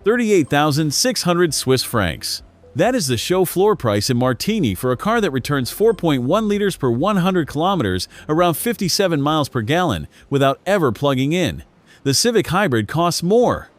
38,600 Swiss francs. That is the show floor price in Martigny for a car that returns 4.1 liters per 100 kilometers, around 57 miles per gallon, without ever plugging in. The Civic Hybrid costs more.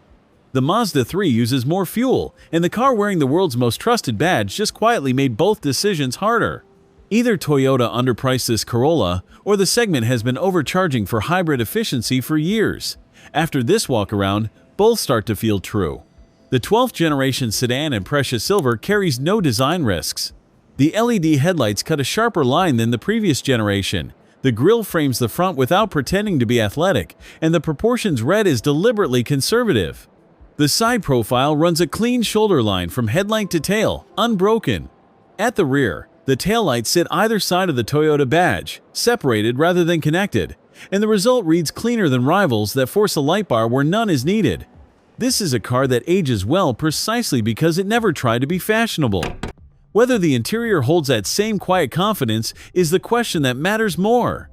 The Mazda 3 uses more fuel, and the car wearing the world's most trusted badge just quietly made both decisions harder. Either Toyota underpriced this Corolla, or the segment has been overcharging for hybrid efficiency for years. After this walk-around, both start to feel true. The 12th generation sedan in precious silver carries no design risks. The LED headlights cut a sharper line than the previous generation. The grille frames the front without pretending to be athletic, and the proportions read is deliberately conservative. The side profile runs a clean shoulder line from headlight to tail, unbroken. At the rear, the taillights sit either side of the Toyota badge, separated rather than connected, and the result reads cleaner than rivals that force a light bar where none is needed. This is a car that ages well precisely because it never tried to be fashionable. Whether the interior holds that same quiet confidence is the question that matters more.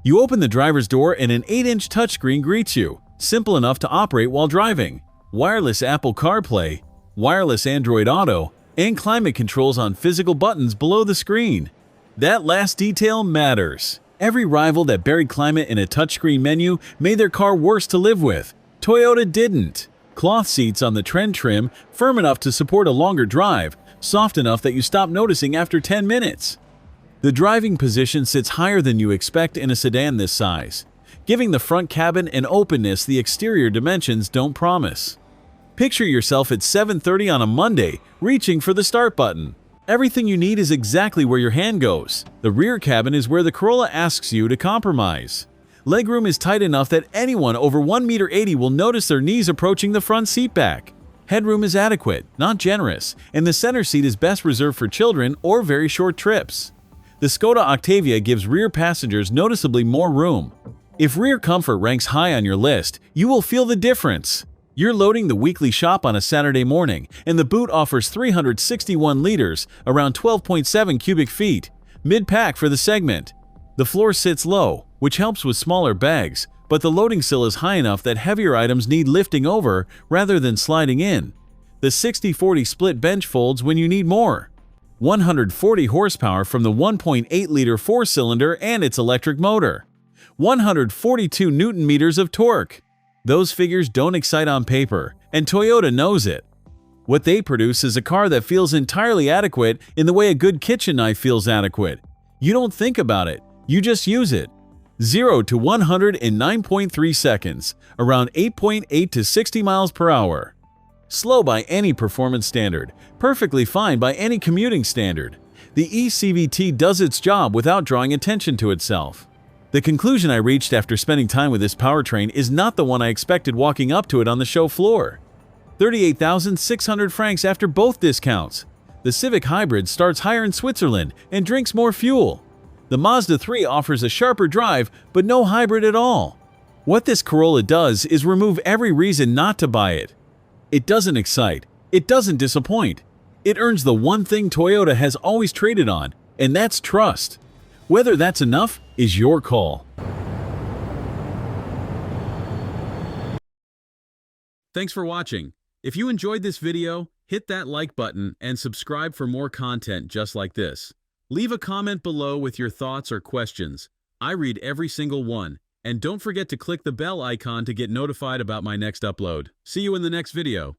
You open the driver's door and an 8-inch touchscreen greets you, simple enough to operate while driving. Wireless Apple CarPlay, wireless Android Auto, and climate controls on physical buttons below the screen. That last detail matters. Every rival that buried climate in a touchscreen menu made their car worse to live with. Toyota didn't. Cloth seats on the trend trim, firm enough to support a longer drive, soft enough that you stop noticing after 10 minutes. The driving position sits higher than you expect in a sedan this size, giving the front cabin an openness the exterior dimensions don't promise. Picture yourself at 7:30 on a Monday, reaching for the start button. Everything you need is exactly where your hand goes. The rear cabin is where the Corolla asks you to compromise. Legroom is tight enough that anyone over 1.80 m will notice their knees approaching the front seat back. Headroom is adequate, not generous, and the center seat is best reserved for children or very short trips. The Skoda Octavia gives rear passengers noticeably more room. If rear comfort ranks high on your list, you will feel the difference. You're loading the weekly shop on a Saturday morning, and the boot offers 361 liters, around 12.7 cubic feet, mid-pack for the segment. The floor sits low, which helps with smaller bags, but the loading sill is high enough that heavier items need lifting over rather than sliding in. The 60/40 split bench folds when you need more. 140 horsepower from the 1.8-liter four-cylinder and its electric motor. 142 Newton-meters of torque. Those figures don't excite on paper, and Toyota knows it. What they produce is a car that feels entirely adequate in the way a good kitchen knife feels adequate. You don't think about it, you just use it. 0 to 100 in 9.3 seconds, around 8.8 to 60 miles per hour. Slow by any performance standard, perfectly fine by any commuting standard. The eCVT does its job without drawing attention to itself. The conclusion I reached after spending time with this powertrain is not the one I expected walking up to it on the show floor. 38,600 francs after both discounts. The Civic Hybrid starts higher in Switzerland and drinks more fuel. The Mazda 3 offers a sharper drive, but no hybrid at all. What this Corolla does is remove every reason not to buy it. It doesn't excite. It doesn't disappoint. It earns the one thing Toyota has always traded on, and that's trust. Whether that's enough is your call. Thanks for watching. If you enjoyed this video, hit that like button and subscribe for more content just like this. Leave a comment below with your thoughts or questions. I read every single one. And don't forget to click the bell icon to get notified about my next upload. See you in the next video.